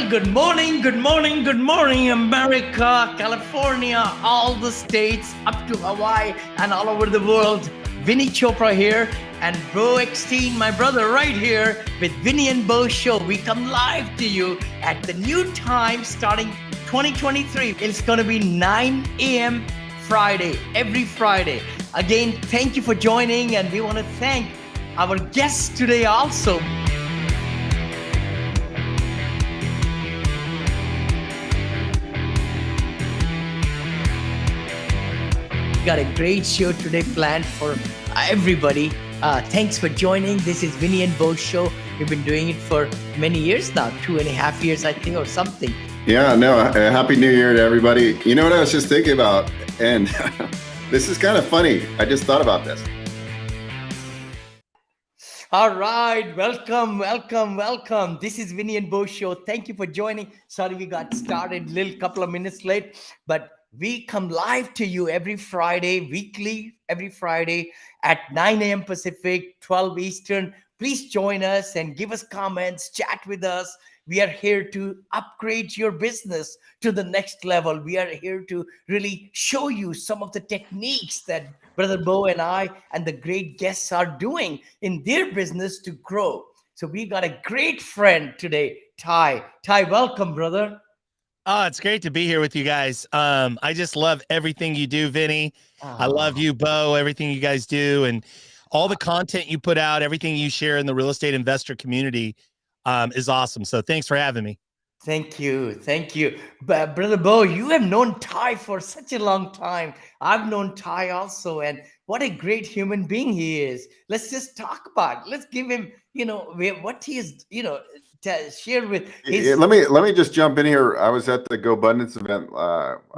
good morning, good morning, good morning, America, California, all the states, up to Hawaii, and all over the world. Vinney Chopra here, and Beau Eckstein, my brother, right here with Vinney and Beau Show. We come live to you at the new time starting 2023. It's going to be 9 a.m. Friday, every Friday. Again, thank you for joining, and we want to thank our guests today also. Got a great show today planned for everybody. Thanks for joining. This is Vinney and Beau Show. We've been doing it for many years now, 2.5 years, I think, or something. Yeah, no, happy New Year to everybody. You know what I was just thinking about? And this is kind of funny. I just thought about this. All right, welcome. This is Vinney and Beau Show. Thank you for joining. Sorry we got started a little couple of minutes late, but we come live to you every Friday, weekly, every Friday at 9 a.m. Pacific, 12 Eastern. Please join us and give us comments, chat with us. We are here to upgrade your business to the next level. We are here to really show you some of the techniques that Brother Beau and I and the great guests are doing in their business to grow. So we got a great friend today, Ty. Ty, welcome, brother. Oh, it's great to be here with you guys. I just love everything you do, Vinney. I love you, Beau, everything you guys do, and all the content you put out, everything you share in the real estate investor community is awesome. So thanks for having me. Thank you. But Brother Beau, you have known Ty for such a long time. I've known Ty also, and what a great human being he is. Let's just talk about it. Let's give him, what he is, to share with his... Yeah, let me just jump in here. I was at the Go Abundance event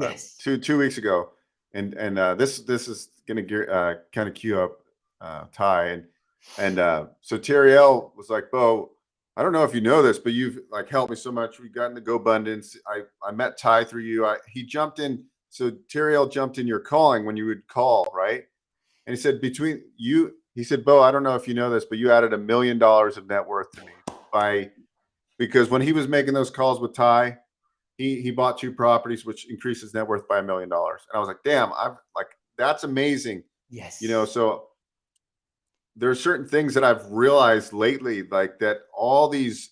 Yes. two weeks ago, and this is gonna kind of cue up Ty, and so Terriel was like, Beau, I don't know if you know this, but you've like helped me so much. We got into Go Abundance. I met Ty through you. He jumped in. So Terriel jumped in your calling when you would call, right? And he said he said, Beau, I don't know if you know this, but you added $1 million of net worth to me because when he was making those calls with Ty, he bought 2 properties, which increased his net worth by $1 million. And I was like, damn, that's amazing. Yes. So there are certain things that I've realized lately, like that all these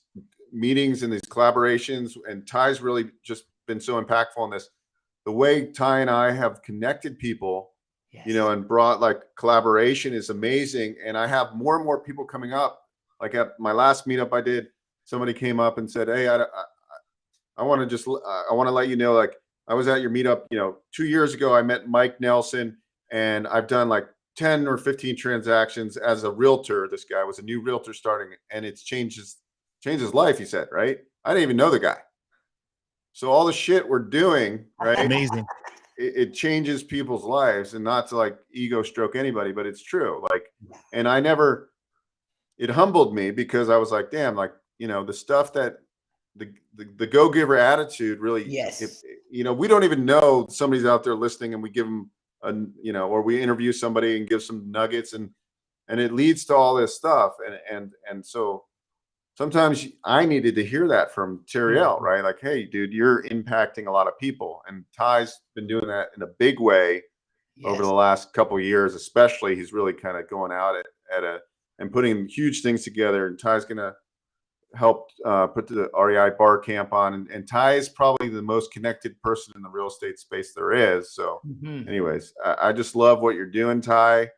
meetings and these collaborations, and Ty's really just been so impactful in this. The way Ty and I have connected people, yes, and brought like collaboration is amazing. And I have more and more people coming up. Like at my last meetup I did, somebody came up and said, hey, I want to let you know, like I was at your meetup, 2 years ago, I met Mike Nelson, and I've done like 10 or 15 transactions as a realtor. This guy was a new realtor starting, and it's changed his life, he said, right? I didn't even know the guy. So all the shit we're doing, right? Amazing. It changes people's lives, and not to like ego stroke anybody, but it's true. Like, and it humbled me because I was like, damn, like, the stuff that the go-giver attitude really, yes, we don't even know somebody's out there listening, and we give them or we interview somebody and give some nuggets, and it leads to all this stuff. And so sometimes I needed to hear that from Terriel, right? Like, hey, dude, you're impacting a lot of people. And Ty's been doing that in a big way over the last couple of years, especially. He's really kind of going out and putting huge things together. And Ty's going to help put the REI bar camp on. And Ty is probably the most connected person in the real estate space there is. So anyways, I just love what you're doing, Ty.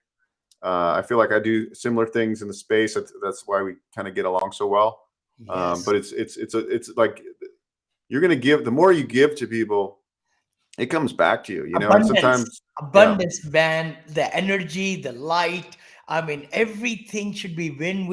I feel like I do similar things in the space. That's why we kind of get along so well. Yes. But it's like you're going to give. The more you give to people, it comes back to you. Abundance, and sometimes abundance, man. The energy, the light. I mean, everything should be win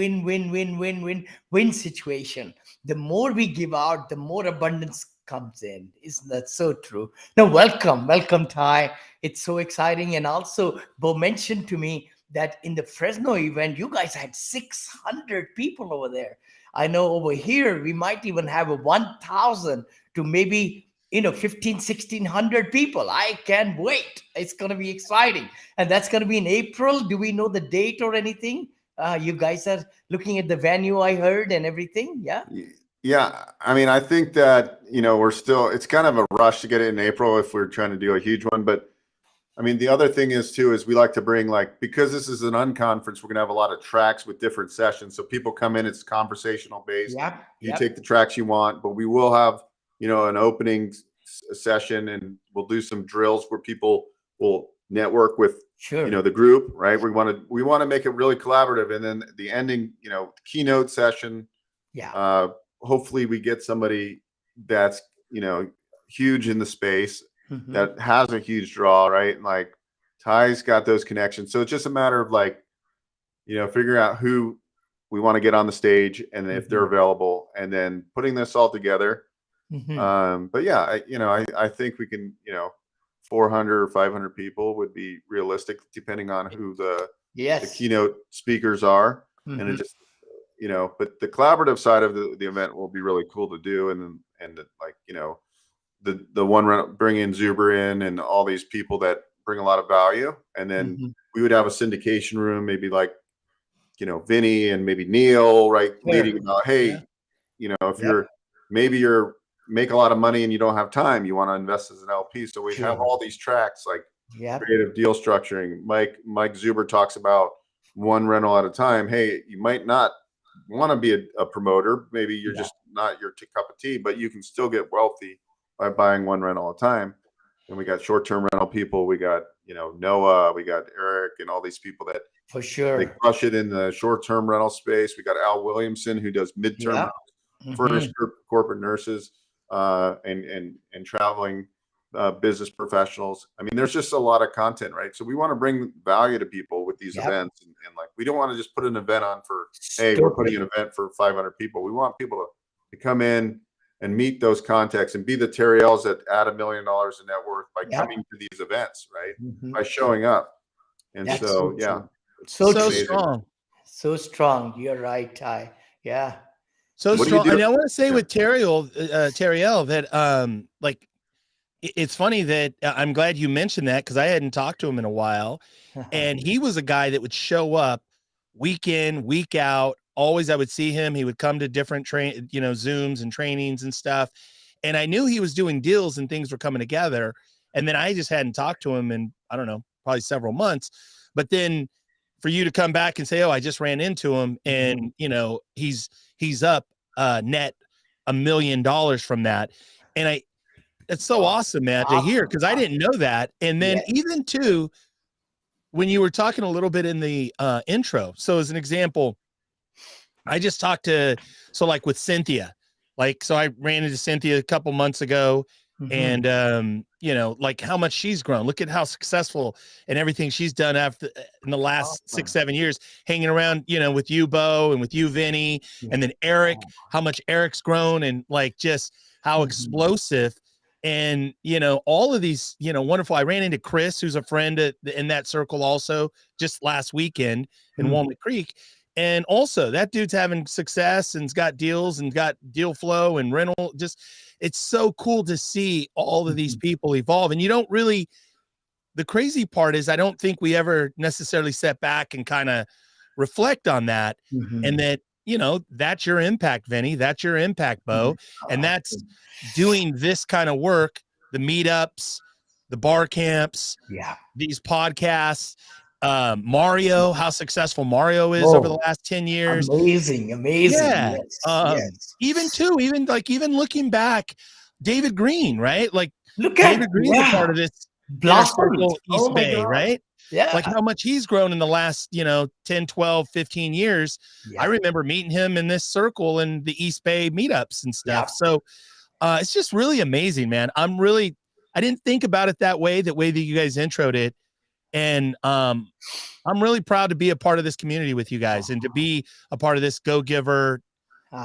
situation. The more we give out, the more abundance comes in. Isn't that so true? Now, welcome, Ty. It's so exciting. And also, Beau mentioned to me that in the Fresno event, you guys had 600 people over there. I know over here, we might even have a 1,000 to maybe 1,500-1,600 people. I can't wait. It's going to be exciting. And that's going to be in April. Do we know the date or anything? You guys are looking at the venue, I heard, and everything. Yeah. Yeah, I mean, I think that, it's kind of a rush to get it in April if we're trying to do a huge one. But I mean, the other thing is too, is we like to bring, like, because this is an unconference, we're gonna have a lot of tracks with different sessions. So people come in, it's conversational based. Yep. You take the tracks you want, but we will have, an opening session, and we'll do some drills where people will network with, Sure. the group, right? We want to make it really collaborative. And then the ending, keynote session, Yeah. hopefully we get somebody that's, huge in the space, Mhm. that has a huge draw, right? And like Ty's got those connections. So it's just a matter of like, figuring out who we want to get on the stage and if they're available, and then putting this all together. Mhm. But yeah, I think we can, 400 or 500 people would be realistic, depending on who the Yes. keynote speakers are. And it Mhm. just, but the collaborative side of the event will be really cool to do. And like, the one run, bring in Zuber in and all these people that bring a lot of value. And then Mhm. we would have a syndication room, maybe like, Vinney and maybe Neil, right? Sure. Leading about, hey, if Yep. you're make a lot of money and you don't have time, you want to invest as an LP. So we have Sure. all these tracks, like Yep. creative deal structuring. Mike Zuber talks about one rental at a time. Hey, you might not want to be a promoter. Maybe you're Yeah. just not your cup of tea, but you can still get wealthy by buying one rental at a time. And we got short-term rental people. We got, Noah, we got Eric, and all these people that For they sure. crush it in the short-term rental space. We got Al Williamson, who does midterm Yep. rentals, furnished Mhm. corporate nurses, and traveling business professionals. I mean, there's just a lot of content, right? So we want to bring value to people with these Yep. events, and like, we don't want to just put an event on for, hey, we're putting an event for 500 people. We want people to come in and meet those contacts and be the Terriels that add $1 million in net worth by Yep. coming to these events, right? Mhm. By showing up. And That's so, so yeah, true. it's So So true. amazing. strong. So strong. You're right, Ty. Yeah. So What do you strong. do? And I want to say Yeah. with Terriel that like it's funny that I'm glad you mentioned that, because I hadn't talked to him in a while. And he was a guy that would show up week in, week out. Always I would see him. He would come to different Zooms and trainings and stuff. And I knew he was doing deals and things were coming together. And then I just hadn't talked to him in, I don't know, probably several months. But then for you to come back and say, oh, I just ran into him, and he's up net $1 million from that. And it's so awesome, man, to hear, because I didn't know that. And then Yes. even too, when you were talking a little bit in the intro. So as an example, I just talked to, so like with Cynthia, so I ran into Cynthia a couple months ago, Mhm. and like how much she's grown. Look at how successful and everything she's done after in the last Awesome. 6-7 years, hanging around, with you, Beau, and with you, Vinney, and then Eric, how much Eric's grown, and like just how Mhm. explosive. And all of these, wonderful. I ran into Chris, who's a friend in that circle also, just last weekend in Walnut Creek. And also that dude's having success and's got deals and got deal flow and rental. Just, it's so cool to see all of these people evolve. And you don't really, the crazy part is I don't think we ever necessarily set back and kind of reflect on that. And that, that's your impact, Vinney. That's your impact, Beau. And that's doing this kind of work, the meetups, the bar camps, Yeah. these podcasts, Mario, how successful Mario is over the last 10 years. Amazing. Yeah. Yes. Even looking back, David Green, right? Like Look at David Green's a part of this inner blossomed. circle, East Oh my Bay, God. right? Yeah. Like how much he's grown in the last, 10, 12, 15 years. Yeah. I remember meeting him in this circle in the East Bay meetups and stuff. Yeah. So it's just really amazing, man. I didn't think about it that way that you guys introed it. And I'm really proud to be a part of this community with you guys and to be a part of this Go Giver,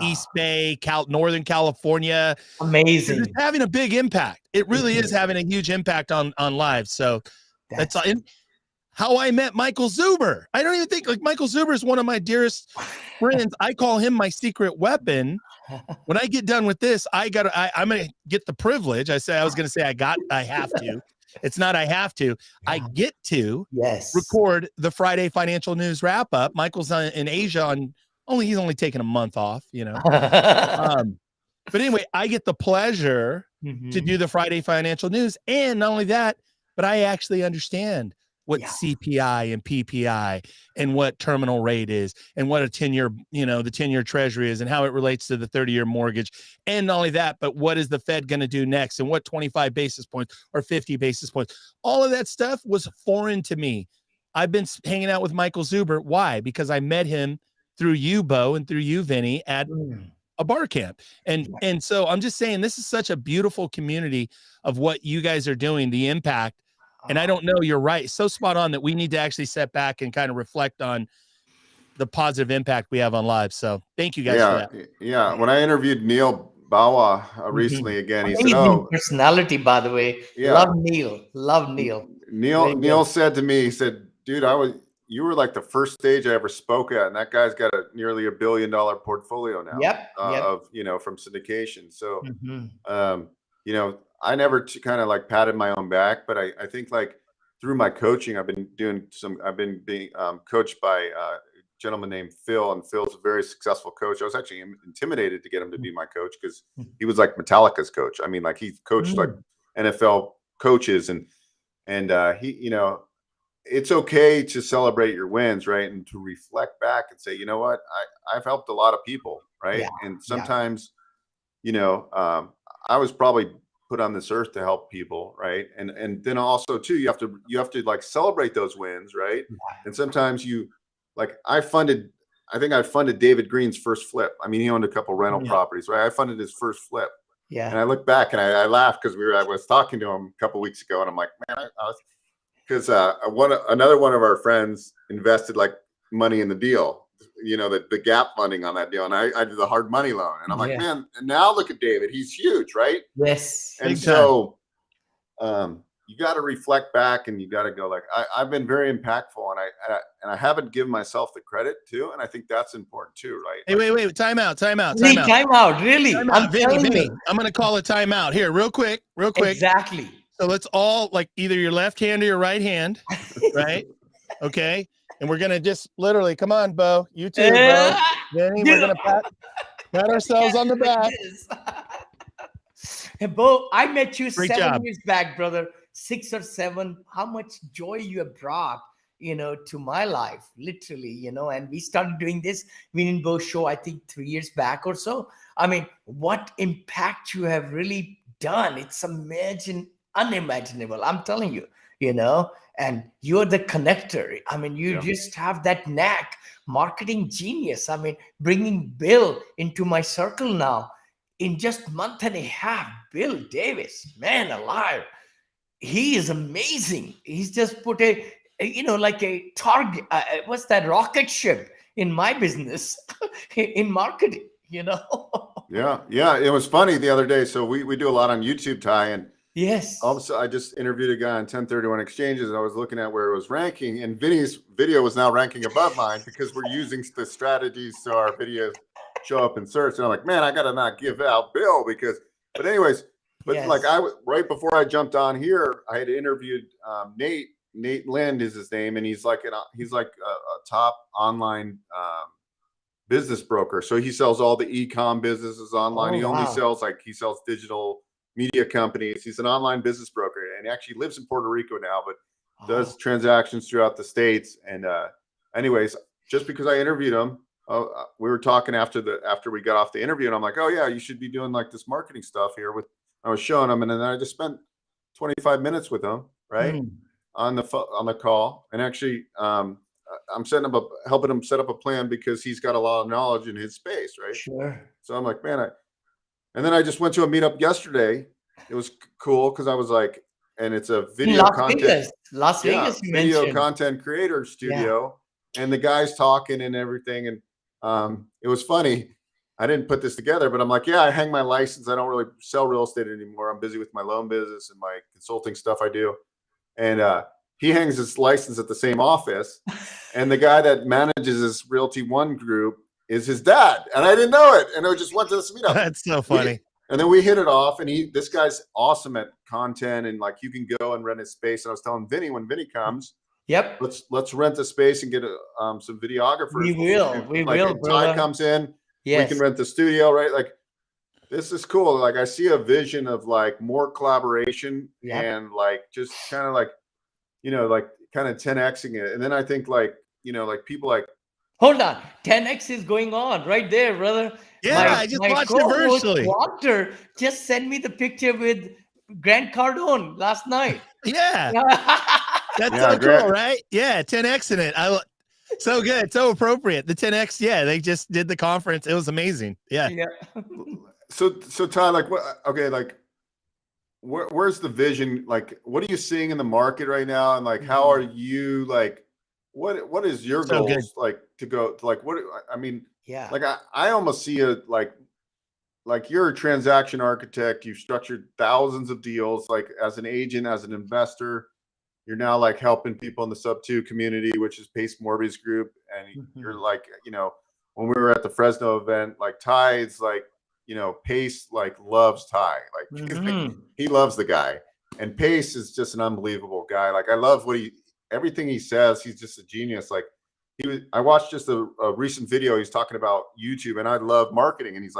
East Bay, Northern California. Amazing. It's having a big impact. It really is having a huge impact on lives. So that's how I met Michael Zuber. I don't even think, like, Michael Zuber is one of my dearest friends. I call him my secret weapon. When I get done with this, I'm going to get the privilege. I have to. It's not I have to. I get to record the Friday Financial News wrap up. Michael's in Asia he's only taking a month off, But anyway, I get the pleasure to do the Friday financial news. And not only that, but I actually understand what CPI and PPI and what terminal rate is and what a 10-year, the 10-year treasury is and how it relates to the 30-year mortgage. And not only that, but what is the Fed going to do next and what 25 basis points or 50 basis points. All of that stuff was foreign to me. I've been hanging out with Michael Zuber. Why? Because I met him through you, Beau, and through you, Vinney, at a bar camp. And so I'm just saying, this is such a beautiful community of what you guys are doing, the impact. And I don't know, you're right. So spot on that we need to actually step back and kind of reflect on the positive impact we have on lives. So thank you guys for that. Yeah. When I interviewed Neil Bawa recently again, he said, "Oh, personality, by the way, love Neil. Neil said to me, he said, dude, you were like the first stage I ever spoke at, and that guy's got nearly $1 billion portfolio now of, from syndication. So, I never kind of like patted my own back, but I think like through my coaching, I've been being coached by a gentleman named Phil, and Phil's a very successful coach. I was actually intimidated to get him to be my coach because he was like Metallica's coach. I mean, like he coached like NFL coaches and he, it's okay to celebrate your wins, right? And to reflect back and say, you know what, I've helped a lot of people, right? And sometimes, I was probably put on this earth to help people, right? And then also too, you have to like celebrate those wins, right? And sometimes I think I funded David Green's first flip. I mean, he owned a couple rental properties, right? I funded his first flip. And I look back and I laughed because I was talking to him a couple weeks ago, and I'm like, man, because another one of our friends invested like money in the deal, the gap funding on that deal, and I did the hard money loan, and I'm like, man, and now look at David, he's huge, right? Yes. And so, you got to reflect back, and you got to go like, I've been very impactful, and I haven't given myself the credit too, and I think that's important too, right? Hey, wait, time out. Really? I'm Vinny. I'm going to call a timeout here real quick. Exactly. So let's all like either your left hand or your right hand, right? Okay. And we're going to just literally, come on, Beau. You too, Beau. Vinny, we're going to pat ourselves on the back. Hey, Beau, I met you Great 7 job. years back, brother. 6 or 7. How much joy you have brought, to my life, literally, and we started doing this Vinney and Beau show, I think 3 years back or so. I mean, what impact you have really done. It's unimaginable. I'm telling you, and you're the connector. I mean, you just have that knack, marketing genius. I mean, bringing Bill into my circle now in just a month and a half. Bill Davis, man alive. He is amazing. He's just put like a target. What's that rocket ship in my business in marketing, Yeah. It was funny the other day. So we do a lot on YouTube, Ty, and also I just interviewed a guy on 1031 exchanges, and I was looking at where it was ranking, and Vinny's video was now ranking above mine because we're using the strategies so our videos show up in search. And I'm like, man, I got to not give out Bill but anyways, like right before I jumped on here, I had interviewed Nate Lind is his name, and he's like a top online business broker. So he sells all the e-com businesses online. He only sells digital media companies. He's an online business broker, and he actually lives in Puerto Rico now, but does transactions throughout the States. And anyways, just because I interviewed him, we were talking after we got off the interview, and I'm like, oh yeah, you should be doing like this marketing stuff here. I was showing him, and then I just spent 25 minutes with him, right, on the call, and actually I'm helping him set up a plan because he's got a lot of knowledge in his space, right? Sure. So I'm like, man, and then I just went to a meetup yesterday. It was cool because I was like, and it's a video Las Vegas, video content creator studio, and the guy's talking and everything, and it was funny. I didn't put this together, but I'm like, yeah, I hang my license. I don't really sell real estate anymore. I'm busy with my loan business and my consulting stuff I do. And he hangs his license at the same office. And the guy that manages his Realty One group is his dad. And I didn't know it. And I just went to this meetup. That's so funny. And then we hit it off. And this guy's awesome at content. And like, you can go and rent his space. And I was telling Vinny, when Vinny comes, let's rent a space and get some videographers. We will. Ty comes in. We can rent the studio, right? Like, this is cool. Like I see a vision of like more collaboration Yep. and like just kind of like, like kind of 10xing it. And then I think like, like people like, Hold on, 10x is going on right there, brother. Yeah, I just My watched it co-host virtually. Walter just sent me the picture with Grant Cardone last night. Yeah, that's Yeah, so Grant. cool, right? Yeah, 10x in it. So good, so appropriate. The 10x, yeah, they just did the conference. It was amazing. Yeah. Yeah. so Ty, like what, okay, like where's the vision? Like, what are you seeing in the market right now? And like, how are you like, what is your So good. goals like to go to like, what, I mean, Yeah. like I almost see it like you're a transaction architect. You've structured thousands of deals, like as an agent, as an investor. You're now like helping people in the sub 2 community, which is Pace Morby's group. And you're like, when we were at the Fresno event, like Ty's like, Pace like loves Ty. Like he loves the guy. And Pace is just an unbelievable guy. Like I love everything he says. He's just a genius. Like I watched just a recent video. He's talking about YouTube, and I love marketing. And he's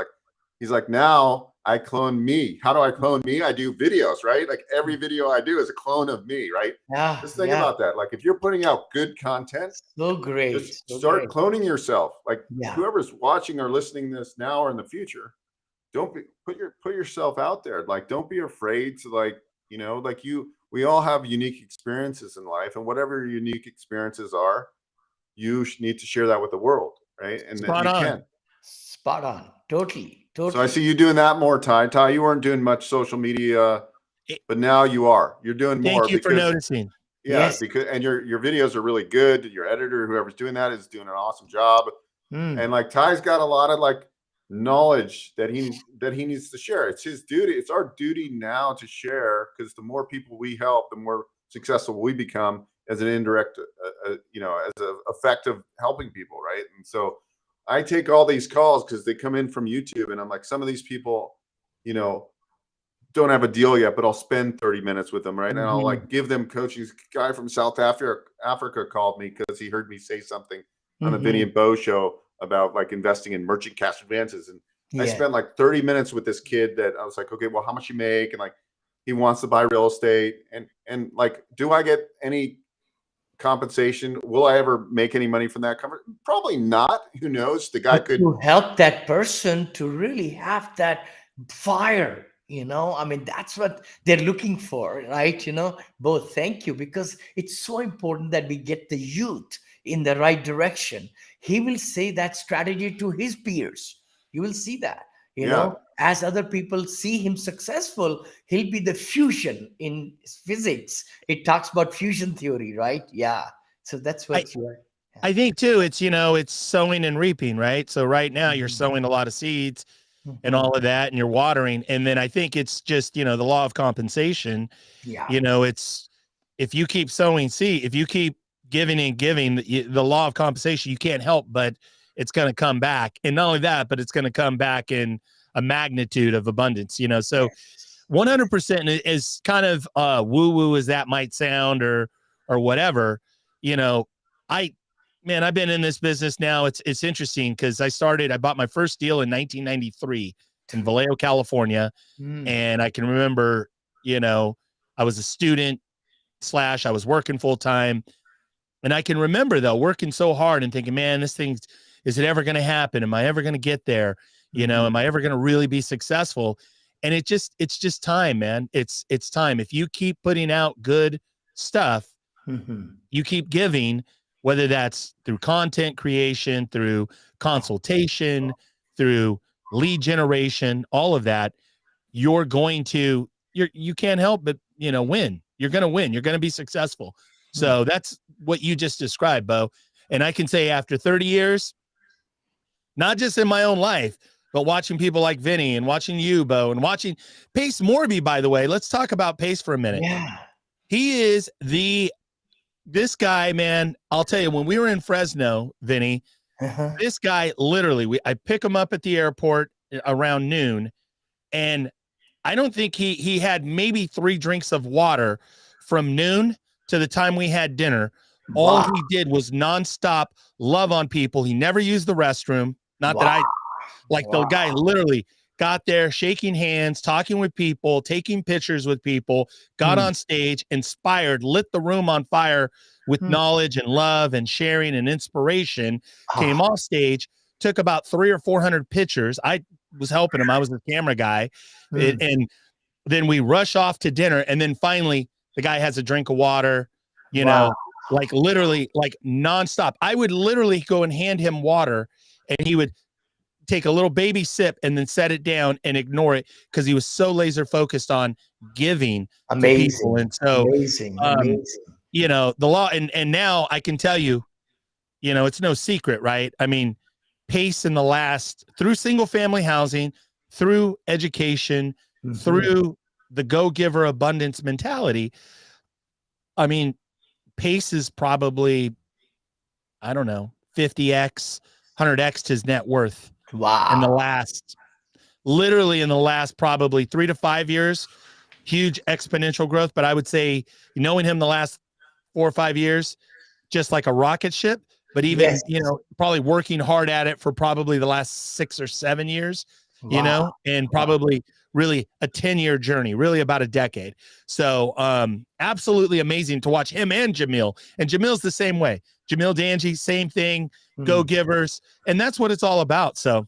like, now I clone me. How do I clone me? I do videos, right? Like every video I do is a clone of me, right? Yeah. Just think about that. Like if you're putting out good content, So great. just start cloning yourself. Like Yeah. whoever's watching or listening to this now or in the future, don't put yourself out there. Like don't be afraid to like we all have unique experiences in life, and whatever your unique experiences are, you need to share that with the world, right? And Spot you on. can. Spot on. Totally. So I see you doing that more, Ty. Ty, you weren't doing much social media, but now you are. You're doing more. Thank you for noticing. Yeah, Yes. because your videos are really good. Your editor, whoever's doing that, is doing an awesome job. And like Ty's got a lot of like knowledge that he needs to share. It's his duty. It's our duty now to share, because the more people we help, the more successful we become as an indirect, as an effective helping people, right? And so I take all these calls because they come in from YouTube, and I'm like, some of these people, don't have a deal yet, but I'll spend 30 minutes with them, right? And I'll like give them coaching. This guy from South Africa called me because he heard me say something on the Vinney and Beau show about like investing in merchant cash advances. And I spent like 30 minutes with this kid that I was like, okay, well, how much you make? And like, he wants to buy real estate. And like, do I get any compensation? Will I ever make any money from that cover? Probably not. Who knows? The guy could help that person to really have that fire. I mean, that's what they're looking for, right? Both. Thank you, because it's so important that we get the youth in the right direction. He will say that strategy to his peers. You will see that, as other people see him successful, he'll be the fusion in physics. It talks about fusion theory, right? Yeah. So that's what I think too, it's, it's sowing and reaping, right? So right now you're sowing a lot of seeds and all of that, and you're watering. And then I think it's just, the law of compensation. Yeah. It's, if you keep sowing seed, if you keep giving and giving, the law of compensation, you can't help but it's going to come back. And not only that, but it's going to come back in a magnitude of abundance, so 100% is kind of woo woo as that might sound or whatever, I've been in this business now. It's interesting because I bought my first deal in 1993 in Vallejo, California. And I can remember, I was a student / I was working full time. And I can remember though, working so hard and thinking, man, this thing, is it ever going to happen? Am I ever going to get there? Am I ever going to really be successful? And it's just time, man. It's time. If you keep putting out good stuff, you keep giving, whether that's through content creation, through consultation, through lead generation, all of that, you can't help but, win. You're going to win. You're going to be successful. So that's what you just described, Beau. And I can say after 30 years, not just in my own life, but watching people like Vinney and watching you, Beau, and watching Pace Morby, by the way, let's talk about Pace for a minute. Yeah. He is this guy, man, I'll tell you, when we were in Fresno, Vinney, this guy literally, I pick him up at the airport around noon, and I don't think he had maybe 3 drinks of water from noon to the time we had dinner. All he did was nonstop love on people. He never used the restroom. Not that the guy literally got there, shaking hands, talking with people, taking pictures with people, got on stage, inspired, lit the room on fire with knowledge and love and sharing and inspiration, came off stage, took about 300 or 400 pictures. I was helping him. I was the camera guy. And then we rush off to dinner. And then finally the guy has a drink of water, you know, like literally like nonstop. I would literally go and hand him water and he would take a little baby sip and then set it down and ignore it because he was so laser focused on giving to people. And so, amazing. you know, the law, and now I can tell you, you know, it's no secret, right? I mean, Pace in the last, through single family housing, through education, through the go-giver abundance mentality, I mean, Pace is probably, I don't know, 50x, 100x his net worth. Wow. In the last, literally in the last probably 3 to 5 years, huge exponential growth. But I would say knowing him the last 4 or 5 years, just like a rocket ship, but even, you know, probably working hard at it for probably the last 6 or 7 years, you know, and probably really a 10-year journey, really about a decade. So absolutely amazing to watch him and Jamil. And Jamil's the same way. Jamil Danji, same thing, go-givers. And that's what it's all about. So,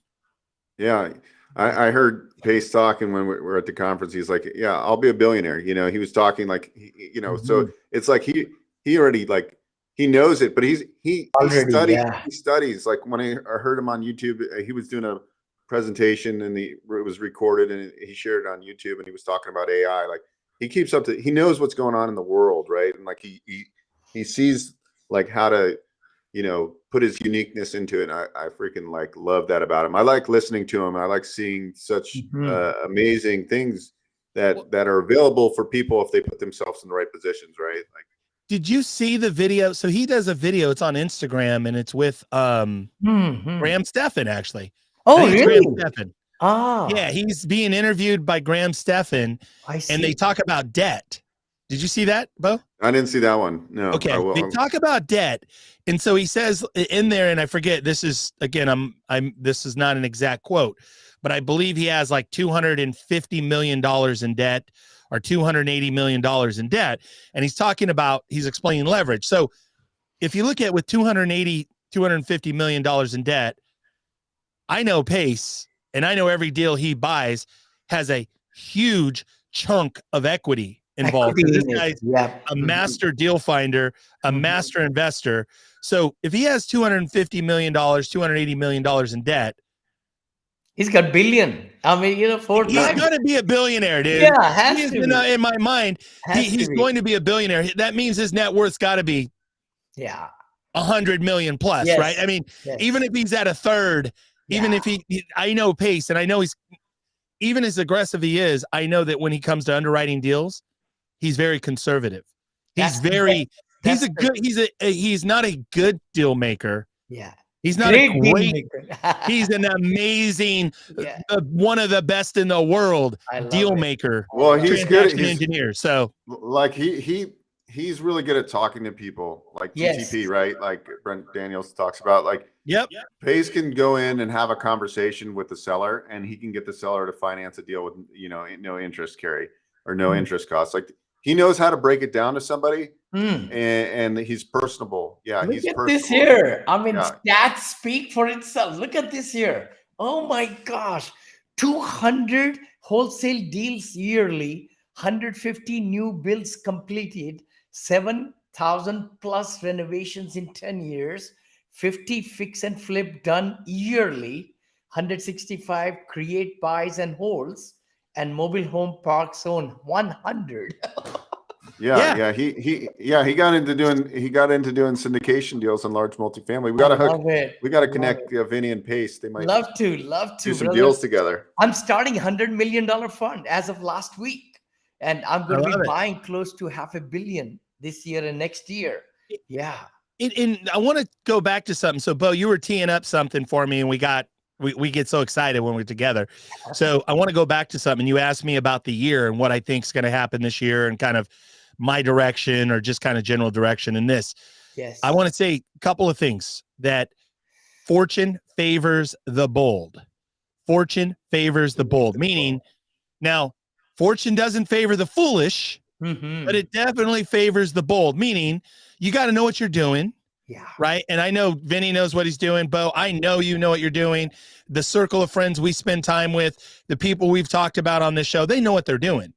yeah, I heard Pace talking when we were at the conference. He's like, yeah, I'll be a billionaire. You know, he was talking like, you know, so it's like he already like, he knows it, but he studies. Like when I heard him on YouTube, he was doing a presentation and it was recorded and he shared it on YouTube and he was talking about AI. Like he keeps up to, he knows what's going on in the world, right? And like he sees like how to, you know, put his uniqueness into it. And I freaking like love that about him. I like listening to him. I like seeing such amazing things that are available for people if they put themselves in the right positions, right? Like, did you see the video? So he does a video, it's on Instagram and it's with Graham Stefan, actually. Oh, really? Stefan. Yeah, he's being interviewed by Graham Stefan, and they talk about debt. Did you see that, Beau? I didn't see that one. No. Okay, they talk about debt, and so he says in there, and I forget. This is again, this is not an exact quote, but I believe he has like $250 million in debt or $280 million in debt, and he's talking about, he's explaining leverage. So if you look at with $250 million in debt, I know Pace, and I know every deal he buys has a huge chunk of equity involved. This guy's a master deal finder, a master investor. So if he has $250 million, $280 million in debt, he's got billion. I mean, you know, he's going to be a billionaire, dude. Yeah, has to be. In my mind, he's going to be a billionaire. That means his net worth's got to be 100 million plus, right? I mean, even if he's at a third, even if I know Pace, and I know he's, even as aggressive he is, I know that when he comes to underwriting deals, he's very conservative. He's he's not a good deal maker. Yeah. He's not a great, he's an amazing, one of the best in the world deal maker. Well, he's good. He's engineer. So like he's really good at talking to people, like GTP, right? Like Brent Daniels talks about, like, Pace can go in and have a conversation with the seller, and he can get the seller to finance a deal with, you know, no interest carry or no interest costs. Like he knows how to break it down to somebody, and he's personable. Yeah, Look he's at personable. this here. I mean, stats speak for itself. Look at this here. Oh my gosh, 200 wholesale deals yearly, 150 new builds completed, 7,000 plus renovations in 10 years, 50 fix and flip done yearly, 165 create buys and holds, and mobile home parks own 100. He got into doing syndication deals on large multifamily. We got to connect Vinney and Pace. They might love to do some deals together. I'm starting $100 million fund as of last week, and I'm going to be buying close to $500 million this year and next year. Yeah. And I want to go back to something. So, Beau, you were teeing up something for me, and we get so excited when we're together. So I want to go back to something. You asked me about the year and what I think is going to happen this year and kind of my direction or just kind of general direction in this. Yes. I want to say a couple of things. That fortune favors the bold. fortune favors the bold, meaning now fortune doesn't favor the foolish, but it definitely favors the bold, meaning you got to know what you're doing. Yeah. Right. And I know Vinney knows what he's doing. Beau, I know you know what you're doing. The circle of friends we spend time with, the people we've talked about on this show, they know what they're doing.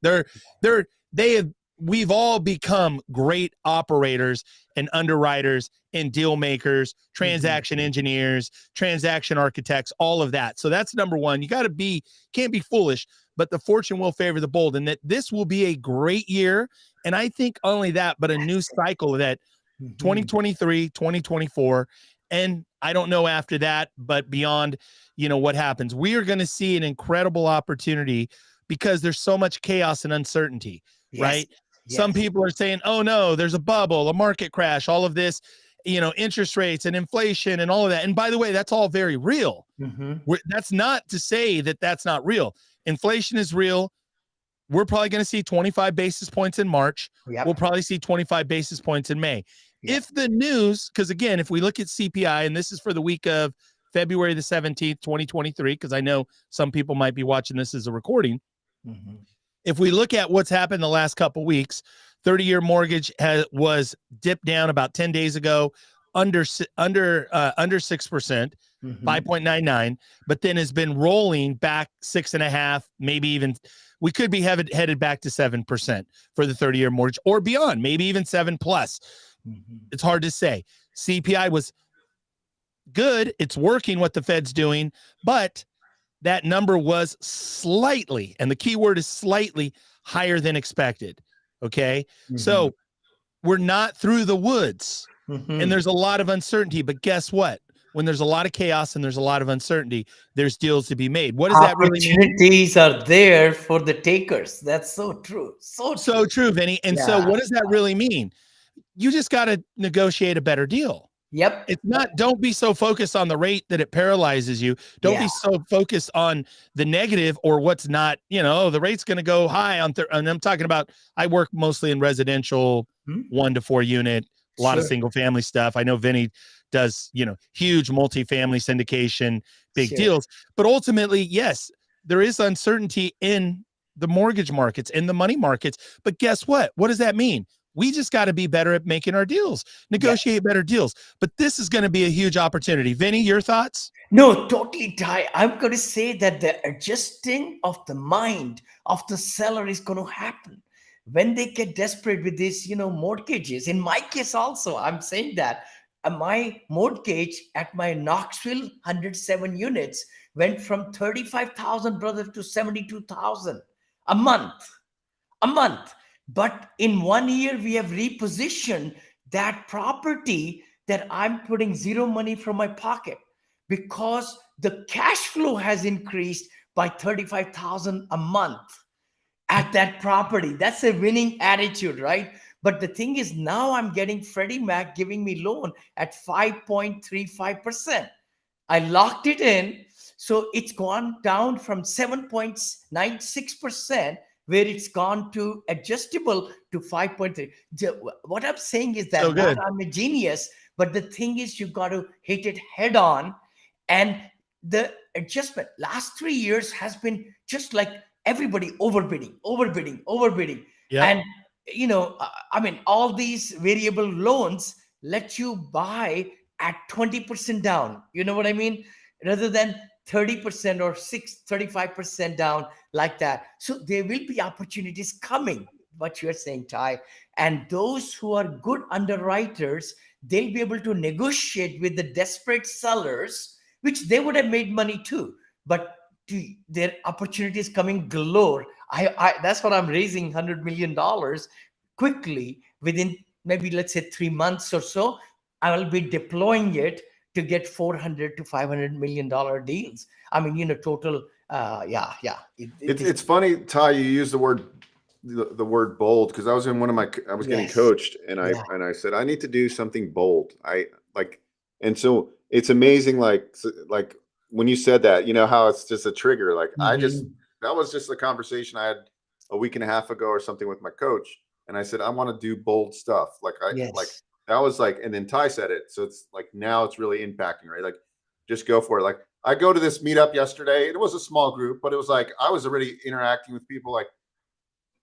We've all become great operators and underwriters and deal makers, transaction engineers, transaction architects, all of that. So that's number one. You can't be foolish, but the fortune will favor the bold, and that this will be a great year. And I think only that, but a new cycle that 2023, 2024, and I don't know after that, but beyond, what happens. We are going to see an incredible opportunity because there's so much chaos and uncertainty, right? Yes. Some people are saying, oh no, there's a bubble, a market crash, all of this, interest rates and inflation and all of that. And by the way, that's all very real. That's not to say that that's not real. Inflation is real. We're probably going to see 25 basis points in March. We'll probably see 25 basis points in May. If the news, because again, if we look at CPI, and this is for the week of February the 17th, 2023, because I know some people might be watching this as a recording. If we look at what's happened the last couple of weeks, 30-year mortgage was dipped down about 10 days ago, under 6%, 5.99, but then has been rolling back 6.5, maybe even we could be headed back to 7% for the 30-year mortgage or beyond, maybe even 7 plus. It's hard to say. CPI was good. It's working what the Fed's doing, but that number was slightly, and the key word is slightly, higher than expected. Okay. So we're not through the woods and there's a lot of uncertainty, but guess what? When there's a lot of chaos and there's a lot of uncertainty, there's deals to be made. What does that really mean? Opportunities are there for the takers. That's so true. So true, Vinney. And so what does that really mean? You just got to negotiate a better deal. It's not, don't be so focused on the rate that it paralyzes you. Don't be so focused on the negative or what's not, the rate's going to go high and I'm talking about, I work mostly in residential 1 to 4 unit, a lot of single family stuff. I know Vinney does, huge multifamily syndication, big deals, but ultimately, yes, there is uncertainty in the mortgage markets, in the money markets, but guess what? What does that mean? We just got to be better at making our deals, negotiate better deals. But this is going to be a huge opportunity. Vinney, your thoughts? No, totally, Ty. I'm going to say that the adjusting of the mind of the seller is going to happen when they get desperate with these, mortgages. In my case also, I'm saying that my mortgage at my Knoxville 107 units went from 35,000, brother, to 72,000 a month. But in 1 year, we have repositioned that property that I'm putting zero money from my pocket because the cash flow has increased by 35,000 a month at that property. That's a winning attitude, right? But the thing is, now I'm getting Freddie Mac giving me loan at 5.35%. I locked it in. So it's gone down from 7.96%, where it's gone to adjustable to 5.3. What I'm saying is that I'm a genius, but the thing is you got to hit it head on. And the adjustment last 3 years has been just like everybody overbidding. And, all these variable loans let you buy at 20% down. You know what I mean? Rather than 30% or 35% down like that. So there will be opportunities coming, what you're saying, Ty. And those who are good underwriters, they'll be able to negotiate with the desperate sellers, which they would have made money too. But their opportunities coming galore. That's what I'm raising $100 million quickly within maybe, let's say, 3 months or so. I will be deploying it to get $400 to $500 million deals. I mean, total. It's funny, Ty, you use the word bold, because I was in I was getting coached, and I said I need to do something bold. And so it's amazing, like when you said that, how it's just a trigger. Like that was just a conversation I had a week and a half ago or something with my coach, and I said I want to do bold stuff. That was like, and then Ty said it. So it's like, now it's really impacting, right? Like, just go for it. Like, I go to this meetup yesterday. It was a small group, but it was like I was already interacting with people. Like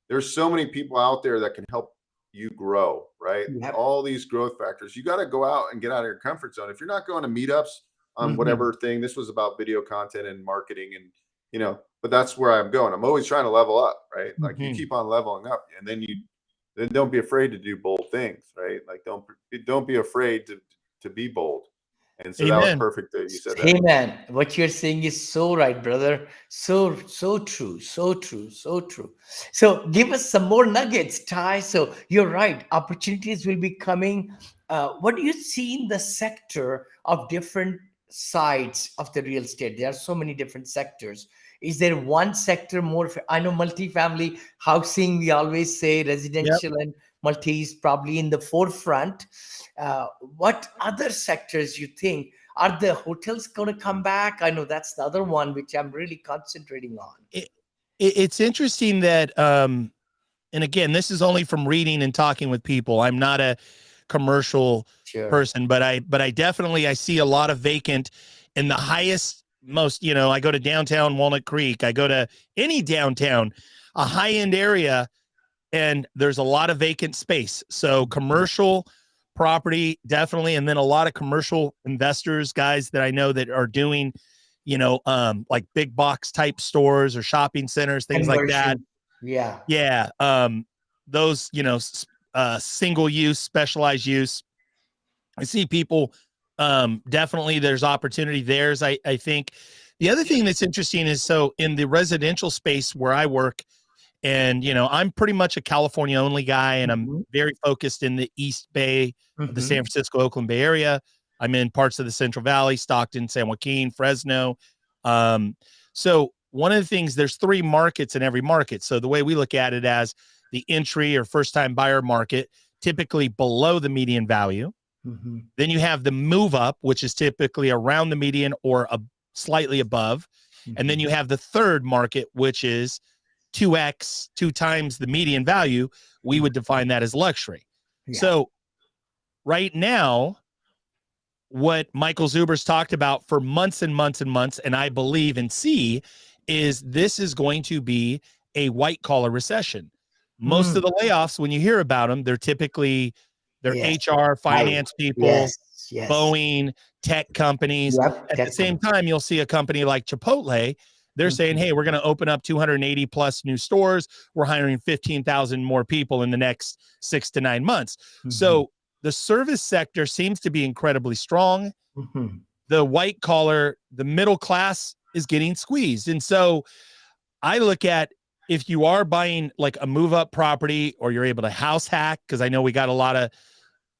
there's so many people out there that can help you grow, right? Yep. All these growth factors. You got to go out and get out of your comfort zone. If you're not going to meetups on Mhm. whatever thing, this was about video content and marketing and, you know, but that's where I'm going. I'm always trying to level up, right? Like you Mhm. keep on leveling up and then don't be afraid to do bold things, right? Like don't be afraid to be bold. And so that was Amen. perfect that you said that. Hey man, what you're saying is so right, brother. So true, so true, so true. So give us some more nuggets, Ty. So you're right, opportunities will be coming. What do you see in the sector of different sides of the real estate? There are so many different sectors. Is there one sector more? I know multifamily housing, we always say residential and multi is probably in the forefront. What other sectors you think? Are the hotels going to come back? I know that's the other one which I'm really concentrating on. It's interesting that, and again, this is only from reading and talking with people. I'm not a commercial Sure. person, but I definitely, I see a lot of vacant in the highest, most, you know, I go to downtown Walnut Creek, I go to any downtown, a high-end area, and there's a lot of vacant space. So commercial property, definitely. And then a lot of commercial investors, guys that I know that are doing, you know, like big box type stores or shopping centers, things like that. Yeah. Yeah. Those, you know, single use, specialized use. I see people, definitely there's opportunity there. I think the other thing that's interesting is, so in the residential space where I work, and, you know, I'm pretty much a California only guy, and I'm Mhm. very focused in the East Bay of the Mhm. San Francisco, Oakland Bay area. I'm in parts of the Central Valley, Stockton, San Joaquin, Fresno. So one of the things, there's 3 markets in every market. So the way we look at it as the entry or first time buyer market, typically below the median value. Mhm. Then you have the move up, which is typically around the median or slightly above. And then Mhm. you have the third market, which is 2x, 2 times the median value. We would define that as luxury. Yeah. So right now, what Michael Zuber's talked about for months and months and months, and I believe and see, is this is going to be a white collar recession. Most of the layoffs, when you hear about them, they're typically Yes. HR, finance people, Yes. Boeing, tech companies. Yep. At the same time, you'll see a company like Chipotle. They're saying, hey, we're going to open up 280 plus new stores. We're hiring 15,000 more people in the next 6 to 9 months. So the service sector seems to be incredibly strong. The white collar, the middle class is getting squeezed. And so I look at, if you are buying like a move up property, or you're able to house hack, because I know we got a lot of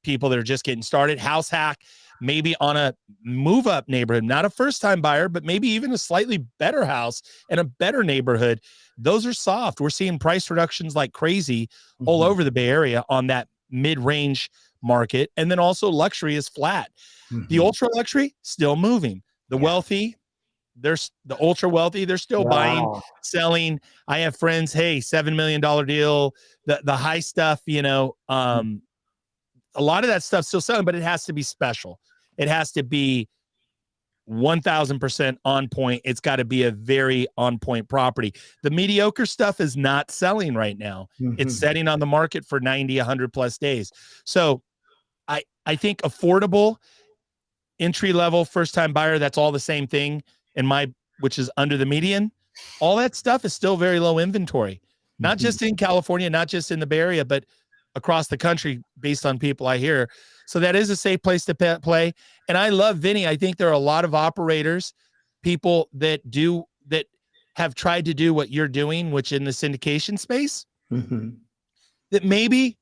people that are just getting started, house hack, maybe on a move up neighborhood, not a first time buyer, but maybe even a slightly better house in a better neighborhood. Those are soft. We're seeing price reductions like crazy all over the Bay Area on that mid-range market. And then also luxury is flat. The ultra luxury still moving. The wealthy, there's the ultra wealthy, they're still buying, selling. I have friends, hey, $7 million deal, the high stuff, you know, a lot of that stuff's still selling, but it has to be special. It has to be 1000% on point. It's got to be a very on point property. The mediocre stuff is not selling right now. It's setting on the market for 90, 100 plus days. So I think affordable, entry level, first time buyer, that's all the same thing which is under the median. All that stuff is still very low inventory, not just in California, not just in the Bay Area, but across the country based on people I hear. So that is a safe place to play. And I love Vinney. I think there are a lot of operators, people that have tried to do what you're doing, which in the syndication space, that maybe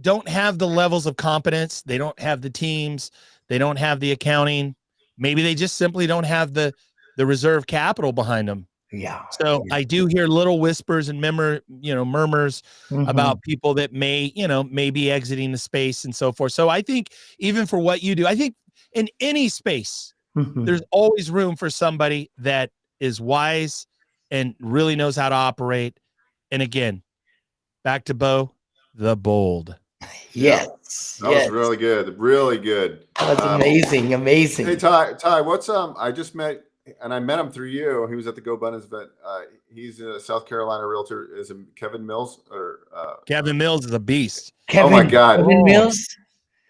don't have the levels of competence. They don't have the teams. They don't have the accounting. Maybe they just simply don't have the reserve capital behind them. Yeah. So I do hear little whispers and murmurs about people that may be exiting the space and so forth. So I think even for what you do, I think in any space, there's always room for somebody that is wise and really knows how to operate. And again, back to Beau, the bold. Yes. That was really good. Really good. That was amazing. Hey, Ty, what's I just met and I met him through you. He was at the Go Abundance event. He's a South Carolina realtor. Is it Kevin Mills or Kevin Mills is a beast. oh my God. Kevin Mills.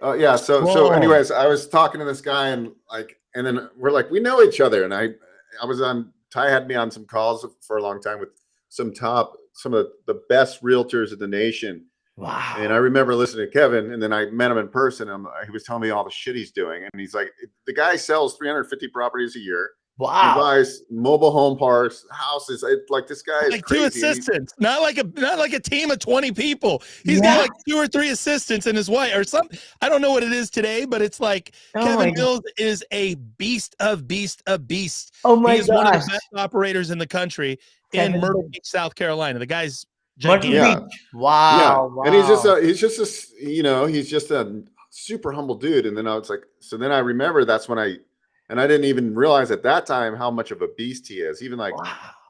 Oh yeah. So anyways, I was talking to this guy and then we're like, we know each other. And I was on, Ty had me on some calls for a long time with some of the best realtors in the nation. Wow. And I remember listening to Kevin, and then I met him in person. He was telling me all the shit he's doing. And he's like, the guy sells 350 properties a year. Wow. He buys mobile home parks, houses. This guy is like crazy. 2 assistants, not like a team of 20 people. He's got like 2 or 3 assistants and his wife or something. I don't know what it is today, but it's like Kevin Mills is a beast of beast. Oh my He is one of the best operators in the country in Myrtle Beach, South Carolina. The guy's gigantic. Yeah. Wow. And he's just a super humble dude. And then I was like, so then I remember that's when I didn't even realize at that time how much of a beast he is. Even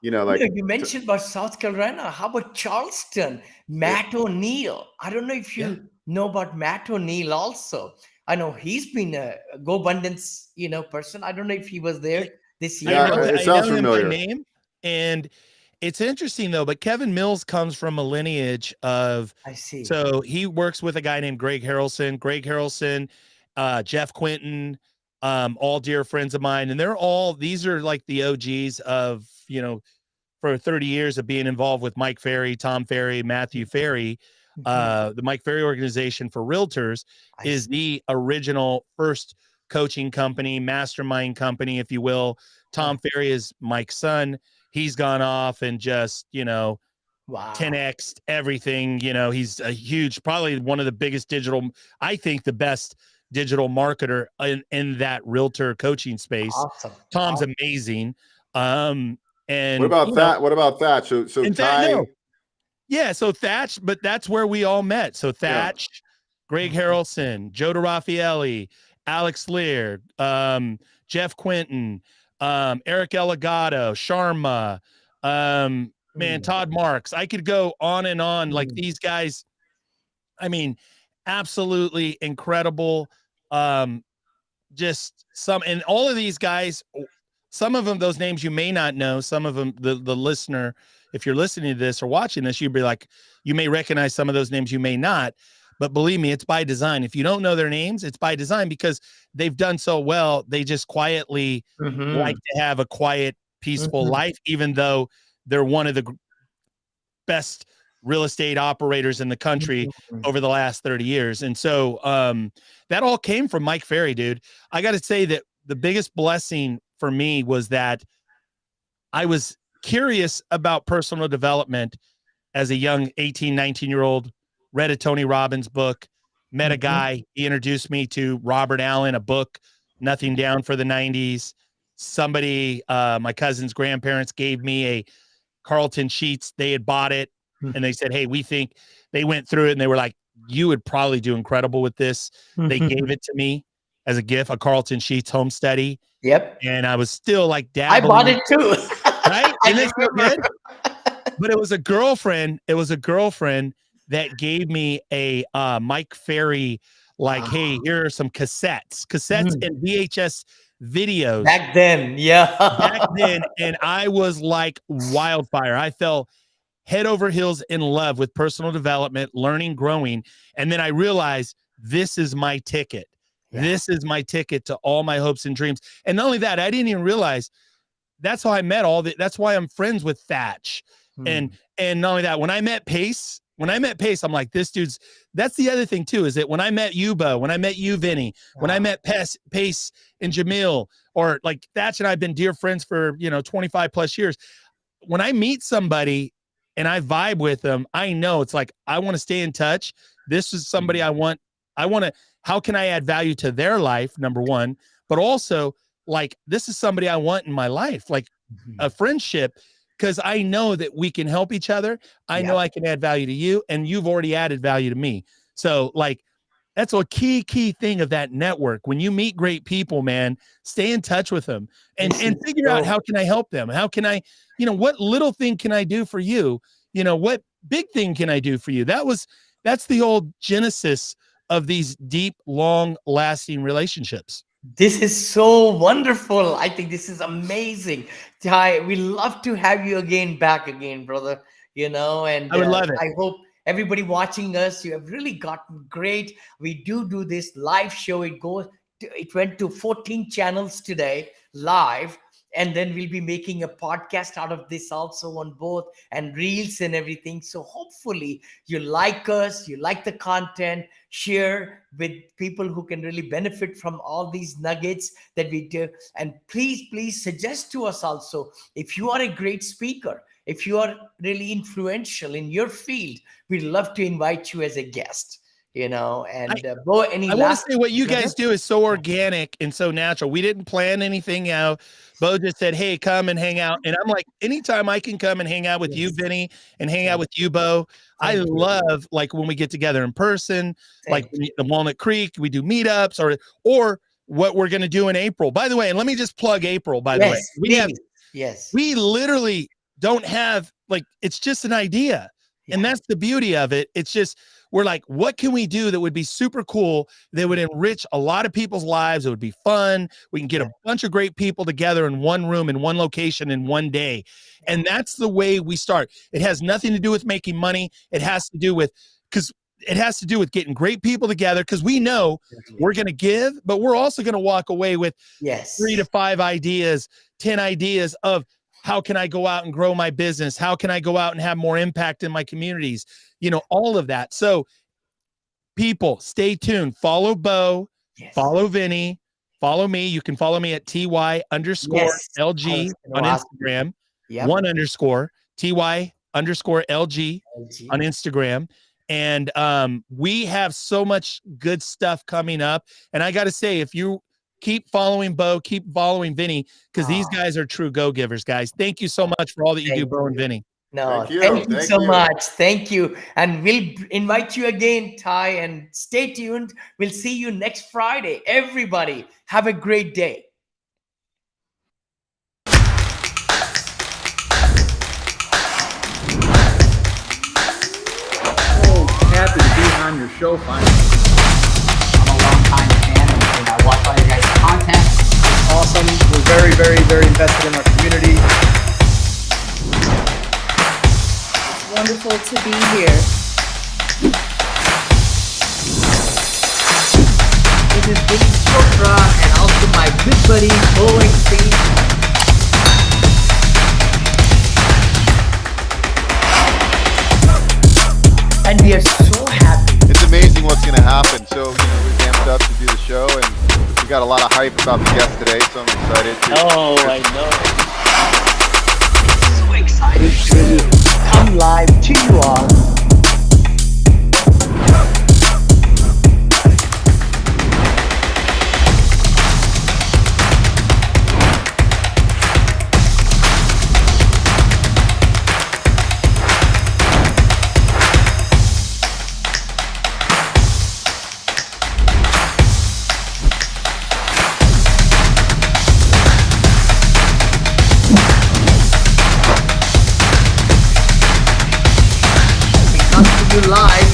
you mentioned about South Carolina. How about Charleston? Matt O'Neill. I don't know if you know about Matt O'Neill also. I know he's been a Go Abundance, person. I don't know if he was there this year. Yeah, it sounds familiar. Him by name, and it's interesting though, but Kevin Mills comes from a lineage of, I see. So he works with a guy named Greg Harrelson, Jeff Quinton, all dear friends of mine. And these are like the OGs of, for 30 years of being involved with Mike Ferry, Tom Ferry, Matthew Ferry. The Mike Ferry organization for realtors is the original first coaching company, mastermind company, if you will. Tom Ferry is Mike's son. He's gone off and just, 10x'd everything. He's a huge, probably one of the biggest I think the best digital marketer in that realtor coaching space. Awesome. Tom's amazing. And what about that? What about that? So Ty. So Thatch, but that's where we all met. So Thatch, Greg Harrelson, Joe DeRaffaelli, Alex Lear, Jeff Quinton, Eric Elagato, Sharma, Todd Marks. I could go on and on. Like these guys, I mean, absolutely incredible. Just and all of these guys, some of them, those names you may not know. Some of them, the listener, if you're listening to this or watching this, you'd be like, you may recognize some of those names, you may not. But believe me, it's by design. If you don't know their names, it's by design because they've done so well. They just quietly like to have a quiet, peaceful life, even though they're one of the best real estate operators in the country over the last 30 years. And so that all came from Mike Ferry, dude. I got to say that the biggest blessing for me was that I was curious about personal development as a young 18, 19-year-old. Read a Tony Robbins book, met a guy. He introduced me to Robert Allen, a book, Nothing Down for the 90s. Somebody, my cousin's grandparents gave me a Carlton Sheets. They had bought it and they said, hey, we think, they went through it and they were like, you would probably do incredible with this. They gave it to me as a gift, a Carlton Sheets home study. Yep. And I was still like dabbling. I bought it too. Right? And it's so good. But it was a girlfriend. That gave me a Mike Ferry, hey, here are some cassettes and VHS videos. Back then, and I was like wildfire. I fell head over heels in love with personal development, learning, growing. And then I realized this is my ticket. Yeah. This is my ticket to all my hopes and dreams. And not only that, I didn't even realize that's how I met that's why I'm friends with Thatch. And not only that, when I met Pace, I'm like, this dude's, that's the other thing too, is that when I met you, Beau, when I met you, Vinney, when I met Pace and Jamil, or like Thatch and I have been dear friends for, 25 plus years. When I meet somebody and I vibe with them, I know it's like, I want to stay in touch. This is somebody I want to, how can I add value to their life? Number one, but also like, this is somebody I want in my life, like a friendship. Because I know that we can help each other. I know I can add value to you, and you've already added value to me. So, like, that's a key thing of that network. When you meet great people, man, stay in touch with them and figure out how can I help them? How can I, what little thing can I do for you? What big thing can I do for you? That's the old genesis of these deep, long-lasting relationships. This is so wonderful. I think this is amazing. Ty, we love to have you again, back again, brother. And I would love it. I hope everybody watching us, you have really gotten great. We do this live show. It went to 14 channels today live. And then we'll be making a podcast out of this also on both and reels and everything. So hopefully you like us, you like the content, share with people who can really benefit from all these nuggets that we do. And please suggest to us also, if you are a great speaker, if you are really influential in your field, we'd love to invite you as a guest. And Beau, any I want to last? say what you guys do is so organic and so natural. We didn't plan anything out. Beau just said, "Hey, come and hang out." And I'm like, anytime I can come and hang out with you, Vinney, and hang out with you, Beau, I love like when we get together in person, like the Walnut Creek, we do meetups or what we're going to do in April. By the way, and let me just plug April, by the way. We literally don't have, like, it's just an idea. And that's the beauty of it. It's just, we're like, what can we do that would be super cool, that would enrich a lot of people's lives? It would be fun. We can get a bunch of great people together in one room, in one location, in one day. And that's the way we start. It has nothing to do with making money. It has to do with, getting great people together, because we know we're going to give, but we're also going to walk away with 3 to 5 ideas, 10 ideas of, how can I go out and grow my business? How can I go out and have more impact in my communities? All of that. So people, stay tuned. Follow Beau, follow Vinney, follow me. You can follow me at TY_LG on Instagram, _TY_LG on Instagram. And we have so much good stuff coming up. And I got to say, if you keep following Beau, keep following Vinney, because these guys are true go-givers, guys. Thank you so much for all that you do, Beau and Vinney. No, thank you so much. Thank you. And we'll invite you again, Ty, and stay tuned. We'll see you next Friday. Everybody, have a great day. Happy to be on your show finally. I'm a long-time fan, and I watch all your guys' content. It's awesome. We're very, very, very invested in our community. It's wonderful to be here. This is Vinney Chopra and also my good buddy, Beau and Steve. And we are so happy. It's amazing what's going to happen. So, we're amped up to do the show, and we got a lot of hype about the guest today, so I'm excited. I know. So excited to come live to you all. Live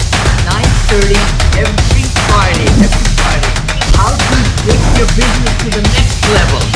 9:30 every Friday. How to take your business to the next level.